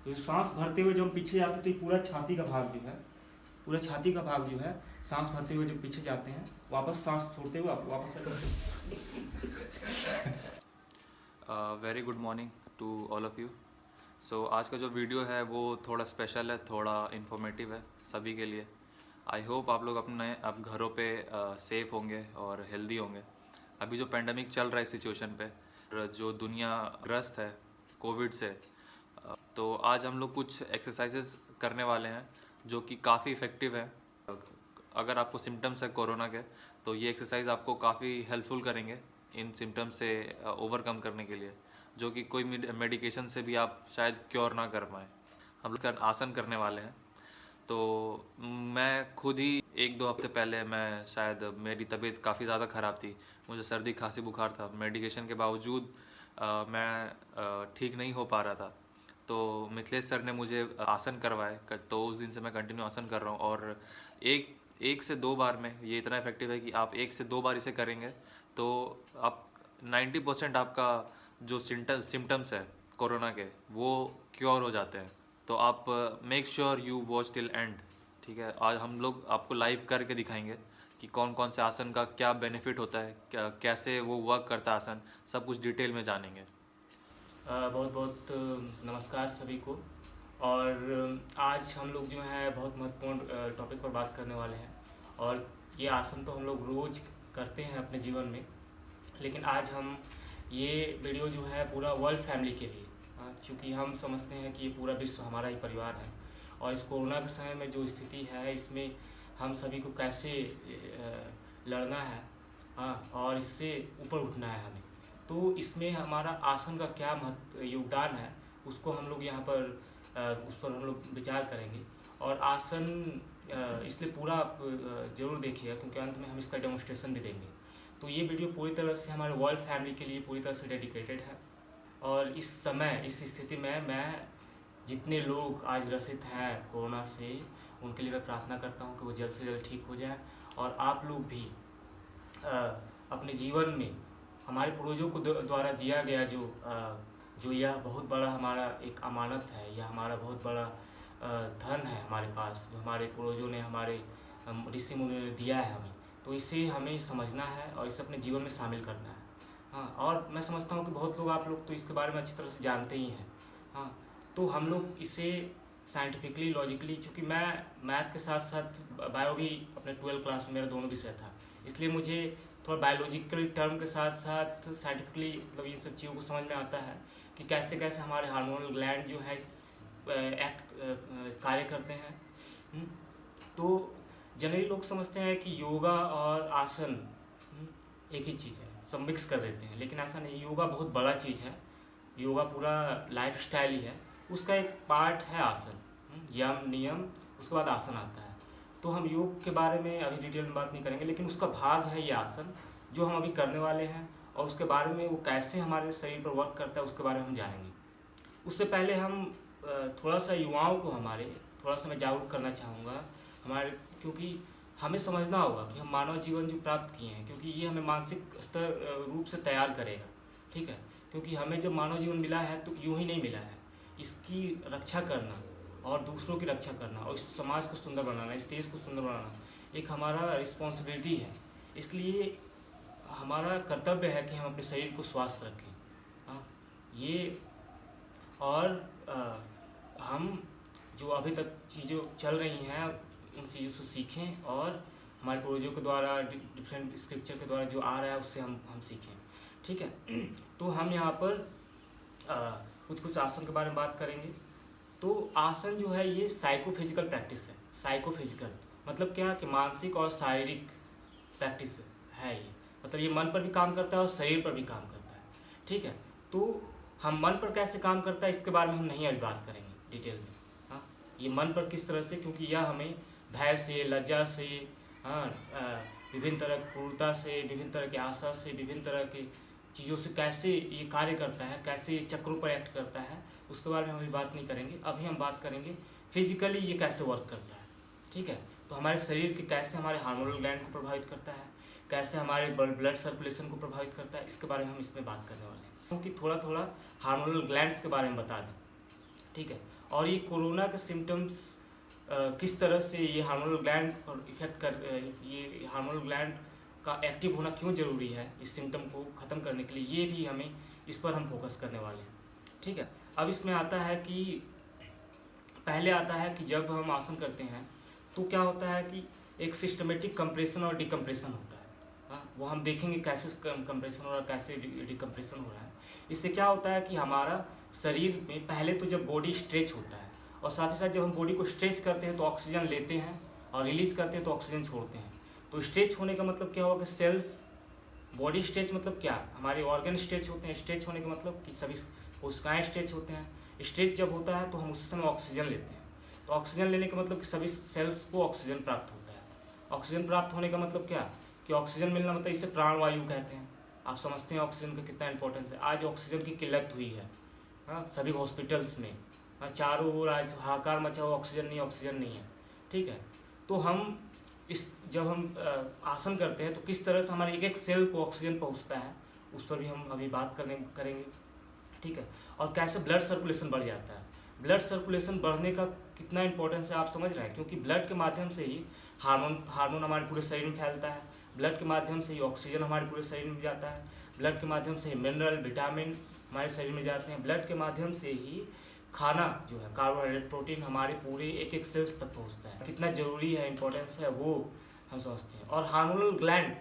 तो सांस भरते हुए जब हम पीछे जाते हैं तो ये पूरा छाती का भाग जो है, पूरा छाती का भाग जो है सांस भरते हुए जब पीछे जाते हैं, वापस सांस छोड़ते हुए वापस very good morning to all of you. So आज का जो वीडियो है वो थोड़ा स्पेशल है, थोड़ा इन्फॉर्मेटिव है सभी के लिए। आई होप आप लोग अपने अब घरों पे सेफ़ होंगे और हेल्दी होंगे। अभी जो पेंडेमिक चल रहा है सिचुएशन पे, जो दुनिया ग्रस्त है कोविड से, तो आज हम लोग कुछ एक्सरसाइजेज करने वाले हैं जो कि काफ़ी इफ़ेक्टिव है। अगर आपको सिम्टम्स है कोरोना के, तो ये एक्सरसाइज आपको काफ़ी हेल्पफुल करेंगे इन सिम्टम्स से ओवरकम करने के लिए, जो कि कोई मेडिकेशन से भी आप शायद क्योर ना कर पाएँ। हम लोग आसन करने वाले हैं। तो मैं खुद ही 1-2 हफ्ते पहले शायद मेरी तबीयत काफ़ी ज़्यादा ख़राब थी, मुझे सर्दी खांसी बुखार था। मेडिकेशन के बावजूद मैं ठीक नहीं हो पा रहा था। तो मिथिलेश सर ने मुझे आसन करवाए, तो उस दिन से मैं कंटिन्यू आसन कर रहा हूँ। और एक से 2 बार में ये इतना इफेक्टिव है कि आप 1 से 2 बार इसे करेंगे तो आप 90% आपका जो सिम्टम्स है कोरोना के, वो क्योर हो जाते हैं। तो आप make sure you watch till and. ठीक है, आज हम लोग आपको लाइव करके दिखाएंगे कि कौन कौन से आसन का क्या बेनिफिट होता है, कैसे वो वर्क करता है आसन, सब कुछ डिटेल में जानेंगे। बहुत बहुत नमस्कार सभी को। और आज हम लोग जो है बहुत महत्वपूर्ण टॉपिक पर बात करने वाले हैं। और ये आसन तो हम लोग रोज़ करते हैं अपने जीवन में, लेकिन आज हम ये वीडियो जो है पूरा वर्ल्ड फैमिली के लिए, क्योंकि हम समझते हैं कि ये पूरा विश्व हमारा ही परिवार है। और इस कोरोना के समय में जो स्थिति है, इसमें हम सभी को कैसे लड़ना है, और इससे ऊपर उठना है हमें। तो इसमें हमारा आसन का क्या योगदान है, उसको हम लोग यहाँ पर उस पर हम लोग विचार करेंगे। और आसन इसलिए पूरा आप ज़रूर देखिएगा, क्योंकि अंत में हम इसका डेमोन्स्ट्रेशन भी देंगे। तो ये वीडियो पूरी तरह से हमारे वर्ल्ड फैमिली के लिए पूरी तरह से डेडिकेटेड है। और इस समय इस स्थिति में मैं जितने लोग आज ग्रसित हैं कोरोना से, उनके लिए मैं प्रार्थना करता हूँ कि वो जल्द से जल्द ठीक हो जाएं। और आप लोग भी अपने जीवन में हमारे पूर्वजों को द्वारा दिया गया जो यह बहुत बड़ा हमारा एक अमानत है, यह हमारा बहुत बड़ा धन है हमारे पास, जो हमारे पूर्वजों ने, हमारे ऋषि मुनियों ने दिया है हमें। तो इसे हमें समझना है और इसे अपने जीवन में शामिल करना है। हाँ, और मैं समझता हूँ कि बहुत लोग, आप लोग तो इसके बारे में अच्छी तरह से जानते ही हैं। हाँ, तो हम लोग इसे साइंटिफिकली, लॉजिकली, चूँकि मैं मैथ के साथ साथ बायो भी अपने 12th क्लास में मेरा दोनों विषय था, इसलिए मुझे थोड़ा बायोलॉजिकल टर्म के साथ साथ साइंटिफिकली मतलब इन सब चीज़ों को समझ में आता है कि कैसे कैसे हमारे हार्मोनल ग्लैंड जो है कार्य करते हैं। तो जनरली लोग समझते हैं कि योगा और आसन एक ही चीज़ है, सब मिक्स कर देते हैं, लेकिन ऐसा नहीं। योगा बहुत बड़ा चीज़ है, योगा पूरा लाइफ स्टाइल ही है, उसका एक पार्ट है आसन। यम नियम, उसके बाद आसन आता है। तो हम योग के बारे में अभी डिटेल में बात नहीं करेंगे, लेकिन उसका भाग है ये आसन जो हम अभी करने वाले हैं। और उसके बारे में वो कैसे हमारे शरीर पर वर्क करता है, उसके बारे में हम जानेंगे। उससे पहले हम थोड़ा सा युवाओं को थोड़ा सा मैं जागरूक करना चाहूँगा हमारे, क्योंकि हमें समझना होगा कि हम मानव जीवन जो प्राप्त किए हैं, क्योंकि ये हमें मानसिक स्तर रूप से तैयार करेगा। ठीक है, क्योंकि हमें जब मानव जीवन मिला है तो यूँ ही नहीं मिला है। इसकी रक्षा करना और दूसरों की रक्षा करना और इस समाज को सुंदर बनाना, इस देश को सुंदर बनाना एक हमारा रिस्पॉन्सिबिलिटी है। इसलिए हमारा कर्तव्य है कि हम अपने शरीर को स्वस्थ रखें। हाँ, ये और हम जो अभी तक चीज़ें चल रही हैं उन चीज़ों से सीखें, और हमारे पूर्वजों के द्वारा डिफरेंट स्क्रिप्चर के द्वारा जो आ रहा है उससे हम सीखें। ठीक है, तो हम यहाँ पर कुछ आसन के बारे में बात करेंगे। तो आसन जो है ये साइकोफिजिकल प्रैक्टिस है। साइकोफिजिकल मतलब क्या, कि मानसिक और शारीरिक प्रैक्टिस है ये। मतलब ये मन पर भी काम करता है और शरीर पर भी काम करता है। ठीक है, तो हम मन पर कैसे काम करता है इसके बारे में हम नहीं अभी बात करेंगे डिटेल में। हाँ, ये मन पर किस तरह से, क्योंकि यह हमें भय से, लज्जा से, विभिन्न तरह की क्रूरता से, विभिन्न तरह की आशा से, विभिन्न तरह की चीज़ों से कैसे ये कार्य करता है, कैसे ये चक्रों पर एक्ट करता है, उसके बारे में हम अभी बात नहीं करेंगे। अभी हम बात करेंगे फिजिकली ये कैसे वर्क करता है। ठीक है, तो हमारे शरीर के कैसे हमारे हार्मोनल ग्लैंड को प्रभावित करता है, कैसे हमारे ब्लड सर्कुलेशन को प्रभावित करता है, इसके बारे में हम इसमें बात करने वाले हैं। क्योंकि थोड़ा थोड़ा हार्मोनल ग्लैंड्स के बारे में बता दें। ठीक है। और ये कोरोना के सिम्टम्स किस तरह से ये हार्मोनल ग्लैंड पर इफेक्ट कर ये हार्मोनल ग्लैंड का एक्टिव होना क्यों ज़रूरी है इस सिम्टम को ख़त्म करने के लिए, ये भी हमें इस पर हम फोकस करने वाले हैं, ठीक है। अब इसमें आता है कि पहले आता है कि जब हम आसन करते हैं तो क्या होता है कि एक सिस्टमेटिक कंप्रेशन और डिकम्प्रेशन होता है। हाँ, वो हम देखेंगे कैसे कंप्रेशन हो रहा है, कैसे डिकम्प्रेशन हो रहा है। इससे क्या होता है कि हमारा शरीर में पहले तो जब बॉडी स्ट्रेच होता है और साथ ही साथ जब हम बॉडी को स्ट्रेच करते हैं तो ऑक्सीजन लेते हैं और रिलीज करते हैं तो ऑक्सीजन छोड़ते हैं। तो स्ट्रेच होने का मतलब क्या होगा कि सेल्स, बॉडी स्ट्रेच मतलब क्या, हमारे ऑर्गन स्ट्रेच होते हैं। स्ट्रेच होने का मतलब कि सभी कोशिकाएं स्ट्रेच होते हैं। स्ट्रेच जब होता है तो हम उस समय ऑक्सीजन लेते हैं। तो ऑक्सीजन लेने का मतलब कि सभी सेल्स को ऑक्सीजन प्राप्त होता है। ऑक्सीजन प्राप्त होने का मतलब क्या कि ऑक्सीजन मिलना मतलब इसे प्राणवायु कहते हैं। आप समझते हैं ऑक्सीजन का कितना इंपॉर्टेंस है। आज ऑक्सीजन की किल्लत हुई है, हाँ, सभी हॉस्पिटल्स में, हाँ, चारों ओर आज हाहाकार मचा हुआ, ऑक्सीजन नहीं है, ठीक है। तो हम जब हम आसन करते हैं तो किस तरह से हमारे एक एक सेल को ऑक्सीजन पहुंचता है उस पर भी हम अभी बात करेंगे, ठीक है। और कैसे ब्लड सर्कुलेशन बढ़ जाता है। ब्लड सर्कुलेशन बढ़ने का कितना इंपॉर्टेंस है आप समझ रहे हैं, क्योंकि ब्लड के माध्यम से ही हार्मोन हमारे पूरे शरीर में फैलता है। ब्लड के माध्यम से ही ऑक्सीजन हमारे पूरे शरीर में जाता है। ब्लड के माध्यम से ही मिनरल, विटामिन हमारे शरीर में जाते हैं। ब्लड के माध्यम से ही खाना जो है, कार्बोहाइड्रेट, प्रोटीन हमारे पूरे एक एक सेल्स तक पहुंचता है। कितना ज़रूरी है, इंपॉर्टेंस है, वो हम समझते हैं। और हार्मोनल ग्लैंड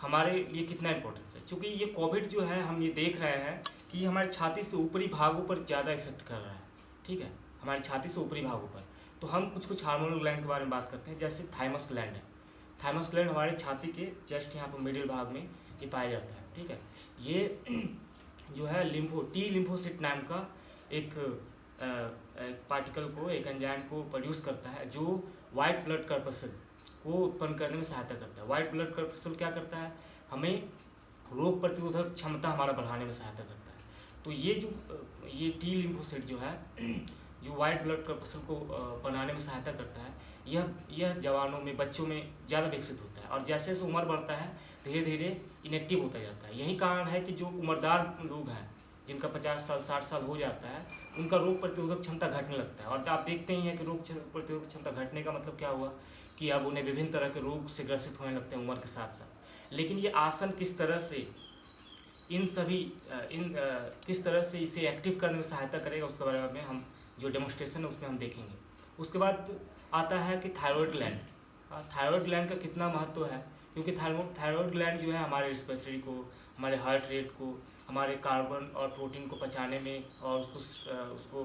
हमारे लिए कितना इंपॉर्टेंस है, क्योंकि ये कोविड जो है हम ये देख रहे हैं कि ये हमारे छाती से ऊपरी भागों पर ज़्यादा इफेक्ट कर रहा है, ठीक है, हमारे छाती से ऊपरी भागों पर। तो हम कुछ हार्मोनल ग्लैंड के बारे में बात करते हैं। जैसे थाइमस ग्लैंड है। थाइमस ग्लैंड हमारे छाती के जस्ट यहाँ पर मिडिल भाग में ये पाया जाता है, ठीक है। ये जो है टी लिम्फोसिट नाम का एक पार्टिकल को, एक एंजाइम को प्रोड्यूस करता है जो वाइट ब्लड कॉर्पसल को उत्पन्न करने में सहायता करता है। वाइट ब्लड कॉर्पसल क्या करता है, हमें रोग प्रतिरोधक क्षमता हमारा बढ़ाने में सहायता करता है। तो ये टी लिम्फोसाइट जो है जो वाइट ब्लड कॉर्पसल को बनाने में सहायता करता है, यह जवानों में, बच्चों में ज़्यादा विकसित होता है। और जैसे जैसे उम्र बढ़ता है धीरे धीरे इनएक्टिव होता जाता है। यही कारण है कि जो उम्रदार लोग हैं जिनका 50 साल 60 साल हो जाता है उनका रोग प्रतिरोधक क्षमता घटने लगता है। और आप देखते ही हैं कि रोग प्रतिरोधक क्षमता घटने का मतलब क्या हुआ कि अब उन्हें विभिन्न तरह के रोग से ग्रसित होने लगते हैं उम्र के साथ साथ। लेकिन ये आसन किस तरह से किस तरह से इसे एक्टिव करने में सहायता करेगा उसके बारे में हम जो डेमोन्स्ट्रेशन है उसमें हम देखेंगे। उसके बाद आता है कि थायराइड ग्लैंड। थायराइड ग्लैंड का कितना महत्व है, क्योंकि थायराइड ग्लैंड जो है हमारे रिस्पिरेटरी को, हमारे हार्ट रेट को, हमारे कार्बन और प्रोटीन को पचाने में और उसको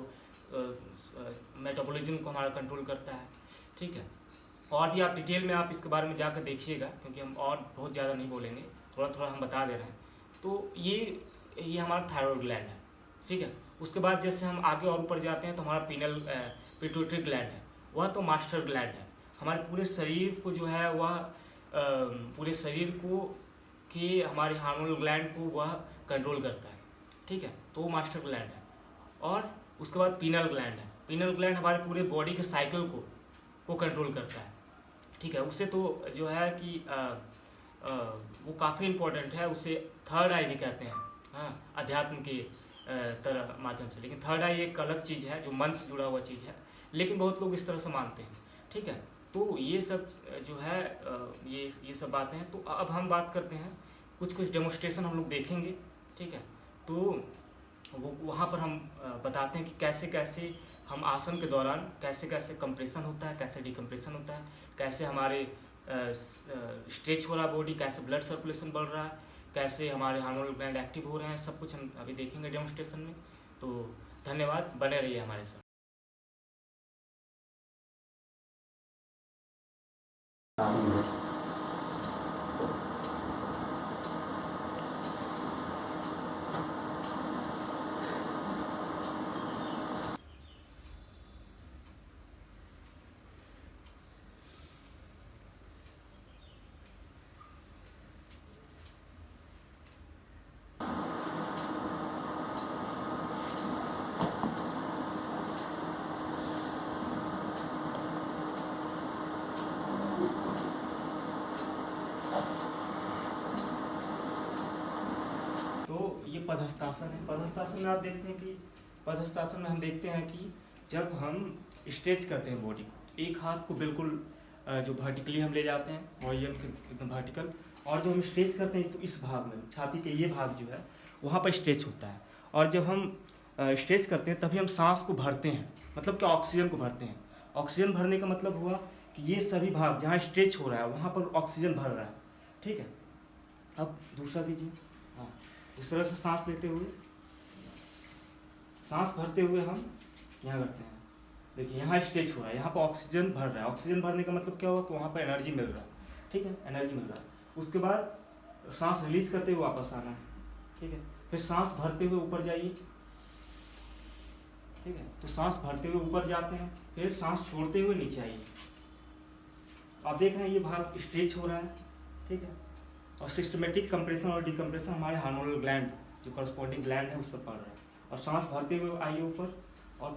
मेटाबॉलिज्म को हमारा कंट्रोल करता है, ठीक है। और भी आप डिटेल में आप इसके बारे में जाकर देखिएगा, क्योंकि हम और बहुत ज़्यादा नहीं बोलेंगे, थोड़ा थोड़ा हम बता दे रहे हैं। तो ये हमारा थायराइड ग्लैंड है, ठीक है। उसके बाद जैसे हम आगे और ऊपर जाते हैं तो हमारा पिट्यूटरी ग्लैंड है। वह तो मास्टर ग्लैंड है। हमारे पूरे शरीर को जो है वह पूरे शरीर को कि हमारे हार्मोनल ग्लैंड को वह कंट्रोल करता है, ठीक है। तो वो मास्टर ग्लैंड है। और उसके बाद पीनल ग्लैंड है। पीनल ग्लैंड हमारे पूरे बॉडी के साइकिल को कंट्रोल करता है, ठीक है। उससे तो जो है कि वो काफ़ी इम्पोर्टेंट है। उसे थर्ड आई भी कहते हैं, हाँ, अध्यात्म के तरह माध्यम से। लेकिन थर्ड आई एक अलग चीज़ है जो मन से जुड़ा हुआ चीज़ है, लेकिन बहुत लोग इस तरह से मानते हैं, ठीक है। तो ये सब जो है ये सब बातें हैं। तो अब हम बात करते हैं, कुछ डेमोन्स्ट्रेशन हम लोग देखेंगे, ठीक है। तो वो वहाँ पर हम बताते हैं कि कैसे कैसे हम आसन के दौरान कैसे कैसे कंप्रेशन होता है, कैसे डिकम्प्रेशन होता है, कैसे हमारे स्ट्रेच हो रहा है बॉडी, कैसे ब्लड सर्कुलेशन बढ़ रहा है, कैसे हमारे हार्मोनल ग्लैंड एक्टिव हो रहे हैं, सब कुछ हम अभी देखेंगे डेमोन्स्ट्रेशन में। तो धन्यवाद, बने रहिए हमारे साथ। तो ये पदहस्तासन है। पदहस्तासन में आप देखते हैं कि पदहस्तासन में हम देखते हैं कि जब हम स्ट्रेच करते हैं बॉडी को, एक हाथ को बिल्कुल जो वर्टिकली हम ले जाते हैं वॉल्यूम के एकदम वर्टिकल, और जब हम स्ट्रेच करते हैं तो इस भाग में छाती के ये भाग जो है वहाँ पर स्ट्रेच होता है। और जब हम स्ट्रेच करते हैं तभी हम सांस को भरते हैं, मतलब कि ऑक्सीजन को भरते हैं। ऑक्सीजन भरने का मतलब हुआ कि ये सभी भाग जहाँ स्ट्रेच हो रहा है वहाँ पर ऑक्सीजन भर रहा है। ठीक है, अब दूसरा कीजिए। हाँ, इस तरह से सांस लेते हुए, सांस भरते हुए हम यहाँ करते हैं। देखिए यहाँ स्ट्रेच हो रहा है, यहाँ पर ऑक्सीजन भर रहा है। ऑक्सीजन भरने का मतलब क्या हुआ कि वहाँ पर एनर्जी मिल रहा है। ठीक है, एनर्जी मिल रहा है। उसके बाद सांस रिलीज करते हुए वापस आना है। ठीक है, फिर सांस भरते हुए ऊपर जाइए। ठीक है, तो सांस भरते हुए ऊपर जाते हैं, फिर सांस छोड़ते हुए नीचे आइए। आप देख रहे हैं ये भाग स्ट्रेच हो रहा है। ठीक है, और सिस्टमेटिक कंप्रेशन और डिकम्प्रेशन हमारे हार्मोनल ग्लैंड जो करस्पॉन्डिंग ग्लैंड है उस पर पड़ रहा है। और सांस भरते हुए आइए ऊपर और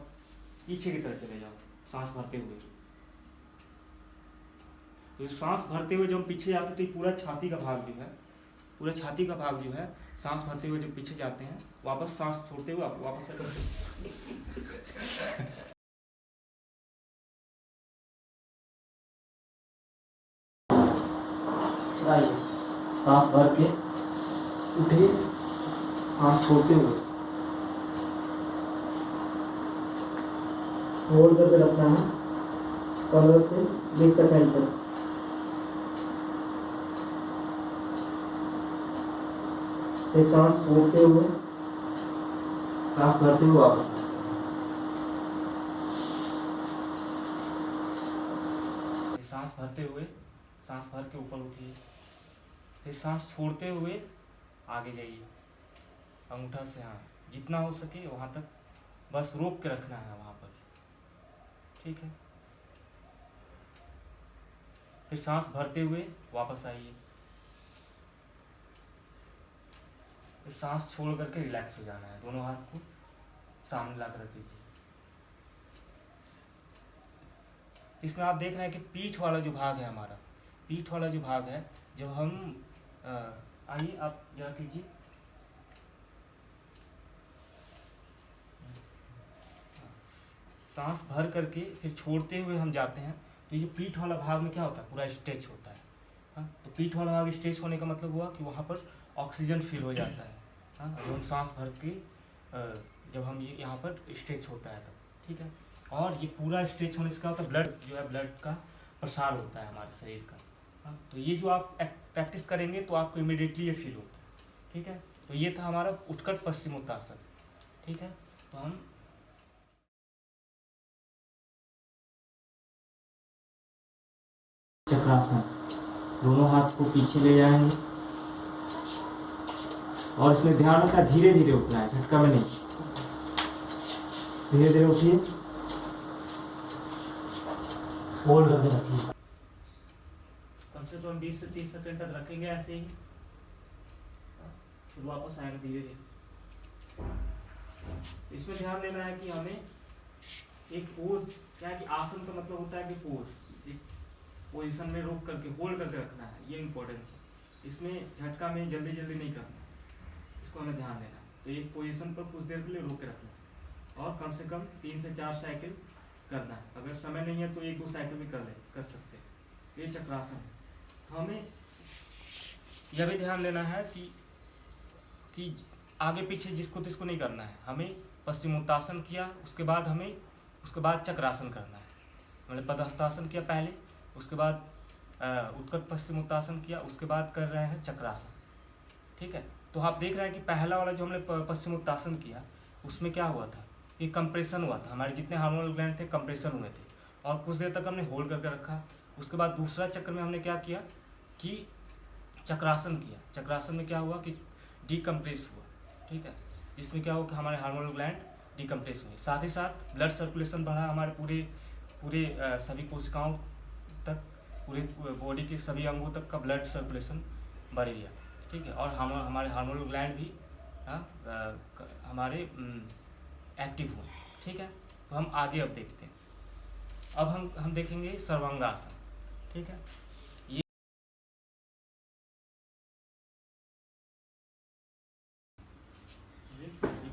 पीछे की तरफ चले जाओ सांस भरते हुए। तो सांस भरते हुए जब हम पीछे जाते हैं तो ये पूरा छाती का भाग जो है, पूरा छाती का भाग जो है सांस भरते हुए जब पीछे जाते हैं, वापस सांस छोड़ते हुए वापस आइए, सांस भर के उठिए, सांस छोड़ते हुए होल्ड करके रखना है 15 से 20 सेकंड तक। फिर सांस छोड़ते हुए, सांस भरते हुए वापस सांस भरते हुए, सांस भर के ऊपर उठिए, फिर सांस छोड़ते हुए आगे जाइए अंगूठा से। हाँ, जितना हो सके वहाँ तक बस रोक के रखना है वहाँ पर। ठीक है, फिर सांस भरते हुए वापस आइए, फिर सांस छोड़ करके रिलैक्स हो जाना है। दोनों हाथ को सामने ला कर रख दीजिए। इसमें आप देख रहे हैं कि पीठ वाला जो भाग है हमारा, पीठ वाला जो भाग है, जब हम आइए आप जरा कीजिए। सांस भर करके फिर छोड़ते हुए हम जाते हैं तो ये जो पीठ वाला भाग में क्या होता है, पूरा स्ट्रेच होता है। हाँ, तो पीठ वाला भाग स्ट्रेच होने का मतलब हुआ कि वहाँ पर ऑक्सीजन फिल हो जाता है। हाँ, जब हम सांस भर के जब हम ये यहाँ पर स्ट्रेच होता है तब। ठीक है, और ये पूरा स्ट्रेच होने से क्या होता है, ब्लड जो है, ब्लड का प्रसार होता है हमारे शरीर का। हाँ, तो ये जो आप प्रैक्टिस करेंगे तो आपको इमिडिएटली ये फील होता है। ठीक है, तो ये था हमारा उत्कट पश्चिमोत्तासन। ठीक है, तो हम चक्रासन, दोनों हाथ को पीछे ले जाएंगे और इसमें ध्यान रखना है धीरे धीरे उठना है, झटका में नहीं। धीरे धीरे उठिए, होल्ड करके रखिए, कम से कम 20 से 30 सेकंड तक रखेंगे ऐसे ही। फिर वापस आएंगे धीरे धीरे। इसमें ध्यान देना है कि हमें एक पोज, क्या है कि आसन का मतलब होता है कि पोज, एक पोजीशन में रोक करके होल्ड करके रखना है, ये इंपॉर्टेंस है। इसमें झटका में जल्दी जल्दी नहीं करना है, इसको हमें ध्यान देना है। तो एक पोजीशन पर कुछ देर के लिए रोक के रखना है और कम से कम 3 से 4 साइकिल करना है। अगर समय नहीं है तो 1-2 साइकिल भी कर सकते हैं। ये चक्रासन है। तो हमें यह भी ध्यान देना है कि आगे पीछे जिसको तिसको नहीं करना है। हमें पश्चिमोत्तासन किया, उसके बाद चक्रासन करना है। मतलब पदहस्तासन किया पहले, उसके बाद उत्कट पश्चिमोत्तासन किया, उसके बाद कर रहे हैं चक्रासन। ठीक है, तो आप देख रहे हैं कि पहला वाला जो हमने पश्चिमोत्तासन किया उसमें क्या हुआ था, कि कंप्रेशन हुआ था, हमारे जितने हार्मोनल ग्लैंड थे कंप्रेशन हुए थे और कुछ देर तक हमने होल्ड करके रखा। उसके बाद दूसरा चक्र में हमने क्या किया कि चक्रासन किया। चक्रासन में क्या हुआ कि डिकम्प्रेस हुआ। ठीक है, जिसमें क्या हुआ कि हमारे हार्मोनल ग्लैंड डिकम्प्रेस हुए, साथ ही साथ ब्लड सर्कुलेशन बढ़ा हमारे पूरे सभी कोशिकाओं तक, पूरे बॉडी के सभी अंगों तक का ब्लड सर्कुलेशन बढ़ गया। ठीक है, और हमारे हार्मोनल ग्लैंड भी हमारे एक्टिव हुए। ठीक है, तो हम आगे अब देखते हैं। अब हम देखेंगे सर्वांगासन। ठीक है, ये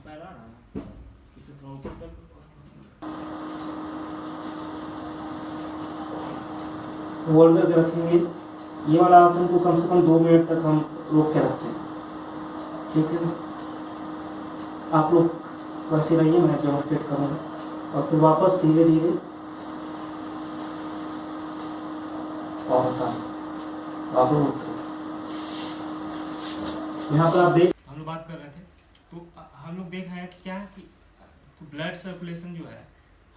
पैर आ रहा है, इसे थोड़ा होल्ड करके रखेंगे। ये वाला आसन को कम से कम 2 मिनट तक हम रोक के रखते हैं, ठीक है। आप लोग वैसे रहिए, मैं डेमोस्ट्रेट करूँगा और फिर वापस धीरे धीरे वापस आ वापस। यहाँ पर आप देख, हम लोग बात कर रहे थे तो हम लोग देख रहे हैं कि क्या है कि ब्लड सर्कुलेशन जो है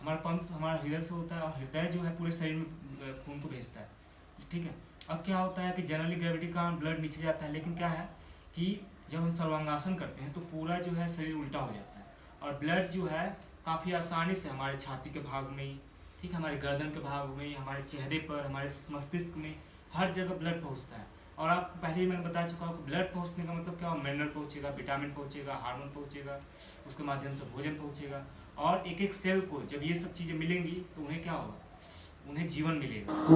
हमारा पंप हमारा हृदय से होता है और हृदय जो है पूरे शरीर में खून को भेजता है, ठीक है। अब क्या होता है कि जनरली ग्रेविटी का ब्लड नीचे जाता है, लेकिन क्या है कि जब हम सर्वांगासन करते हैं तो पूरा जो है शरीर उल्टा हो जाता है और ब्लड जो है काफ़ी आसानी से हमारे छाती के भाग में, ठीक, हमारे गर्दन के भाग में, हमारे चेहरे पर, हमारे मस्तिष्क में, हर जगह ब्लड पहुँचता है। और आपको पहले ही मैंने बता चुका हूँ कि ब्लड पहुँचने का मतलब क्या हो, मिनरल पहुँचेगा, विटामिन पहुँचेगा, हार्मोन पहुँचेगा, उसके माध्यम से भोजन पहुँचेगा और एक एक सेल को जब ये सब चीज़ें मिलेंगी तो उन्हें क्या होगा, उन्हें जीवन मिलेगा। तो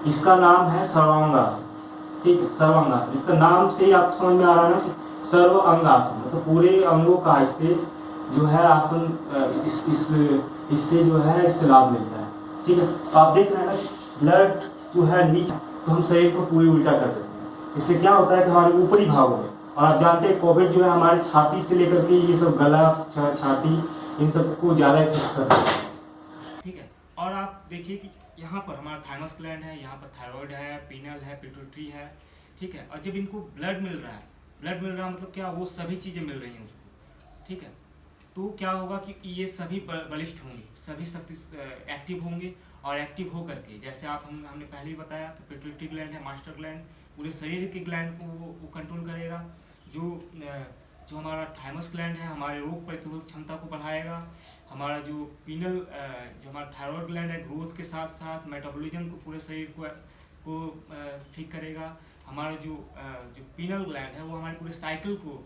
इसका नाम है सर्वांगासन, ठीक है, सर्वांगासन। इसका नाम से ही आपको समझ में आ रहा है ना कि सर्व अंगासन मतलब पूरे अंगों का इससे जो है आसन, इससे जो है इससे लाभ मिलता है, ठीक है। तो आप देख रहे हैं ना ब्लड जो है नीचे, तो हम शरीर को पूरी उल्टा कर देते हैं। इससे क्या होता है कि हमारे ऊपरी भागों में, और आप जानते हैं कोविड जो है हमारे छाती से लेकर के ये सब गला, छाती, इन सबको ज़्यादा इफेक्ट करता है, ठीक है। और आप देखिए कि यहाँ पर हमारा थाइमस ग्लैंड है, यहाँ पर थायराइड है, पीनल है, पिट्यूटरी है, ठीक है। और जब इनको ब्लड मिल रहा है मतलब क्या, वो सभी चीज़ें मिल रही हैं उसको, ठीक है। तो क्या होगा कि ये सभी बलिष्ठ होंगे, सभी शक्ति एक्टिव होंगे और एक्टिव हो करके, जैसे हमने पहले ही बताया कि पिट्यूटरी ग्लैंड है मास्टर ग्लैंड, पूरे शरीर के ग्लैंड को वो कंट्रोल करेगा। जो हमारा थाइमस ग्लैंड है हमारे रोग प्रतिरोधक क्षमता को बढ़ाएगा। हमारा जो पीनल जो हमारा थायराइड ग्लैंड है ग्रोथ के साथ साथ मेटाबॉलिज्म को पूरे शरीर को ठीक करेगा। हमारा जो पीनल ग्लैंड है वो हमारे पूरे साइकिल को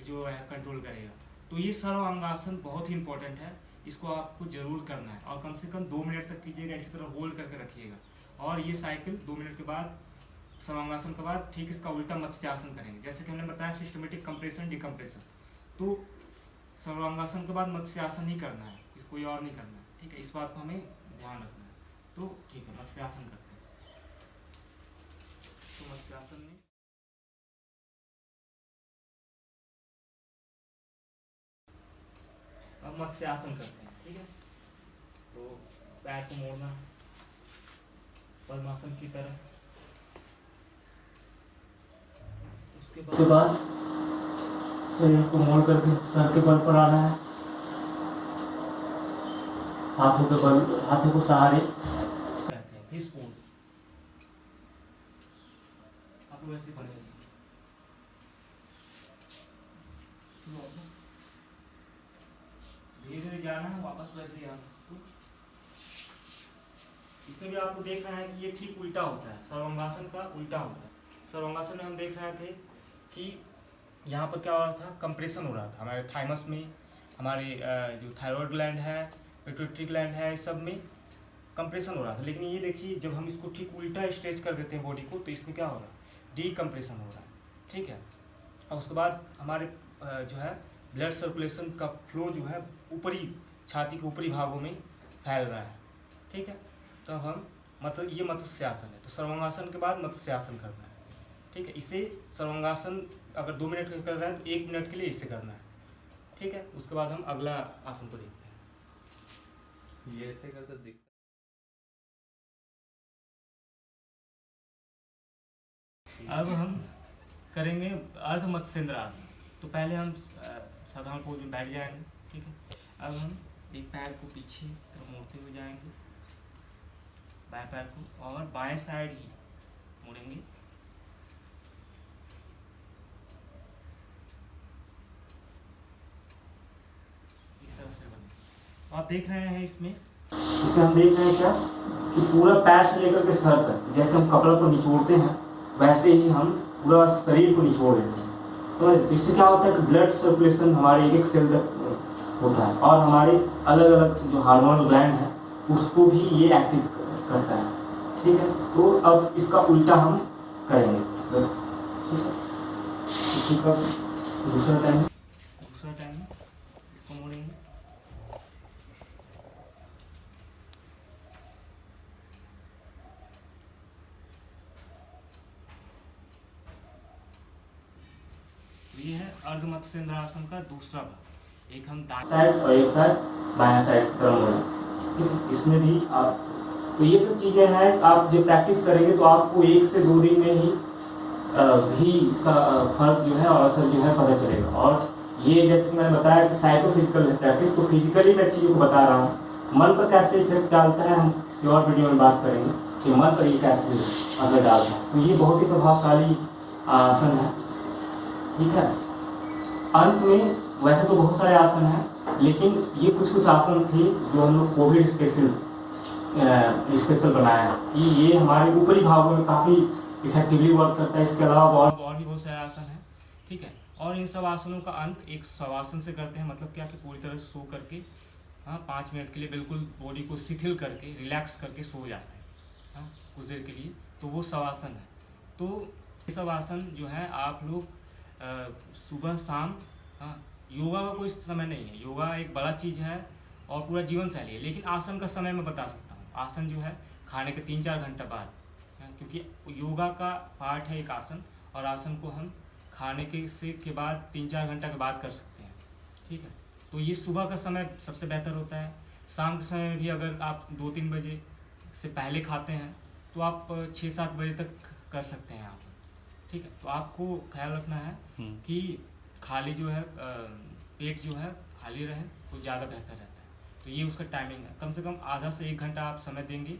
जो है कंट्रोल करेगा। तो ये सर्वांगासन बहुत ही इंपॉर्टेंट है, इसको आपको जरूर करना है और कम से कम 2 मिनट तक कीजिएगा, इसी तरह होल्ड करके रखिएगा। और ये साइकिल 2 मिनट के बाद सर्वांगासन के बाद ठीक इसका उल्टा मत्स्यासन करेंगे, जैसे कि हमने बताया सिस्टमेटिक कंप्रेशन डिकम्प्रेशन। तो सर्वांगासन के बाद मत्स्यासन ही करना है, इसको कोई और नहीं करना है, ठीक है। इस बात को हमें ध्यान रखना है। तो ठीक है, मत्स्यासन करते हैं। तो मत्स्यासन में अब मत्स्यासन करते हैं, ठीक है। तो पैर को मोड़ना पद्मासन की तरह, उसके बाद शरीर को मोड़ करके सर के बल पर आना है, हाथों को सहारे रहते हैं, फिश पोज। आप लोग ऐसे बने धीरे धीरे जाना है, वापस वैसे ही आना। इसमें भी आपको देख रहे हैं कि ये ठीक उल्टा होता है, सर्वांगासन का उल्टा होता है। सर्वांगासन में हम देख रहे थे कि यहाँ पर क्या हो रहा था, कंप्रेशन हो रहा था हमारे थाइमस में, हमारे जो थायराइड ग्लैंड है, पिट्यूटरी ग्लैंड है, इस सब में कंप्रेशन हो रहा था। लेकिन ये देखिए जब हम इसको ठीक उल्टा स्ट्रेच कर देते हैं बॉडी को, तो इसमें क्या हो रहा है, डीकम्प्रेशन हो रहा है, ठीक है। और उसके बाद हमारे जो है ब्लड सर्कुलेशन का फ्लो जो है ऊपरी छाती के ऊपरी भागों में फैल रहा है, ठीक है। तो अब हम ये मत्स्यासन है, तो सर्वांगासन के बाद मत्स्यासन करना है, ठीक है। इसे सर्वांगासन अगर 2 मिनट का कर रहे हैं तो 1 मिनट के लिए इसे करना है, ठीक है। उसके बाद हम अगला आसन को देखते हैं। ये ऐसे करते दिख अब हम करेंगे अर्ध मत्स्येंद्र आसन। तो पहले हम साधारण पोज में बैठ जाएंगे, ठीक है। अब हम एक पैर को पीछे मोड़ते हुए जाएंगे, बाएं पैर को, और बाएं साइड ही मुड़ेंगे, इस तरह से बने। आप देख रहे हैं इसमें हम देख रहे हैं क्या कि पूरा पैर से लेकर के सर तक, जैसे हम कपड़े को निचोड़ते हैं वैसे ही हम पूरा शरीर को निचोड़ लेते हैं। तो इससे क्या होता है कि ब्लड सर्कुलेशन हमारे एक एक सेल तक होता है और हमारे अलग अलग जो हार्मोनल ग्लैंड है उसको भी ये एक्टिव करता है, ठीक है। तो अब इसका उल्टा हम करेंगे, ठीक है। इसी का दूसरा टाइम इसको मोड़ेंगे, अर्ध मत्स्येंद्रासन का दूसरा भाग। एक हम साइड और एक साइड बायां साइड टर्न होना, इसमें भी आप, तो ये सब चीज़ें हैं। आप जब प्रैक्टिस करेंगे तो आपको 1 से 2 दिन में ही इसका फर्क जो है और असर जो है पता चलेगा। और ये जैसे कि मैंने बताया कि साइकोफिजिकल प्रैक्टिस, तो फिजिकली मैं चीज़ों को बता रहा हूँ। मन पर कैसे इफेक्ट डालता है हम किसी और वीडियो में बात करेंगे कि मन पर ये कैसे असर डालता है। तो ये बहुत ही प्रभावशाली आसन है, ठीक है। अंत में वैसे तो बहुत सारे आसन हैं, लेकिन ये कुछ आसन थे जो हम लोग कोविड स्पेशल बनाया है कि ये हमारे ऊपरी भागों में काफ़ी इफेक्टिवली वर्क करता है। इसके अलावा और भी बहुत सारे आसन हैं, ठीक है। और इन सब आसनों का अंत एक शवासन से करते हैं, मतलब क्या कि पूरी तरह से सो करके 5 मिनट के लिए बिल्कुल बॉडी को शिथिल करके रिलैक्स करके सो जाते हैं कुछ देर के लिए, तो वो शवासन है। तो ये सब आसन जो है आप लोग सुबह शाम, योगा का कोई समय नहीं है, योगा एक बड़ा चीज़ है और पूरा जीवन शैली है। लेकिन आसन का समय मैं बता सकता हूँ। आसन जो है खाने के 3-4 घंटे बाद, क्योंकि योगा का पार्ट है एक आसन, और आसन को हम खाने के बाद 3-4 घंटा के बाद कर सकते हैं, ठीक है। तो ये सुबह का समय सबसे बेहतर होता है। शाम के समय में भी अगर आप 2-3 बजे से पहले खाते हैं तो आप 6-7 बजे तक कर सकते हैं आसन, ठीक है। तो आपको ख्याल रखना है कि खाली जो है पेट जो है खाली रहे तो ज़्यादा बेहतर रहता है। तो ये उसका टाइमिंग है, कम से कम आधा से 1 घंटा आप समय देंगे।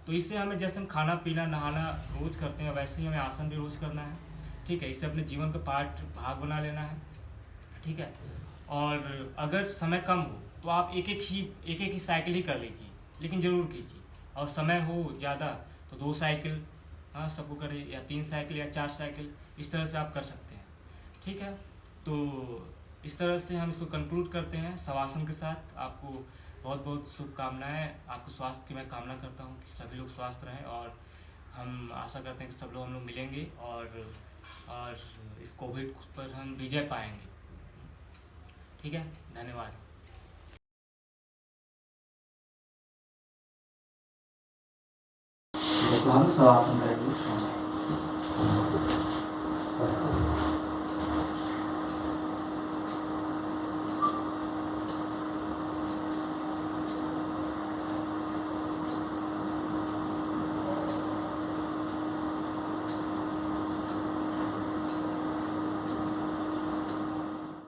तो इससे हमें, जैसे हम खाना पीना नहाना रोज़ करते हैं, वैसे ही हमें आसन भी रोज़ करना है, ठीक है। इससे अपने जीवन का भाग बना लेना है, ठीक है। और अगर समय कम हो तो आप एक एक ही साइकिल ही कर लीजिए, लेकिन ज़रूर कीजिए। और समय हो ज़्यादा तो 2 साइकिल सबको करें, या 3 साइकिल या 4 साइकिल, इस तरह से आप कर सकते हैं, ठीक है। तो इस तरह से हम इसको कंक्लूड करते हैं शवासन के साथ। आपको बहुत बहुत शुभकामनाएं, आपको स्वास्थ्य की मैं कामना करता हूं कि सभी लोग स्वस्थ रहें, और हम आशा करते हैं कि सब लोग हम लोग मिलेंगे और इस कोविड पर हम विजय पाएंगे, ठीक है। धन्यवाद। तो हम शवासन करेंगे।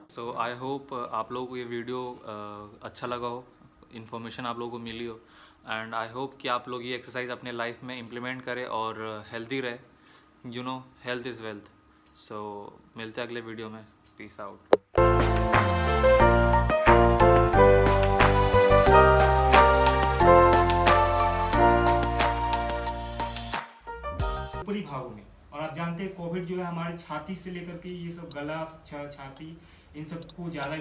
सो आई होप आप लोगों को ये वीडियो अच्छा लगा हो, इन्फॉर्मेशन आप लोगों को मिली हो, एंड आई होप कि आप लोग ये एक्सरसाइज अपने लाइफ में इम्प्लीमेंट करें और हेल्दी रहे। You know, health is wealth. So मिलते हैं अगले वीडियो में। Peace out. ऊपरी भागों में, और आप जानते हैं कोविड जो है हमारे छाती से लेकर के ये सब गला, छाती, इन सब को ज़्यादा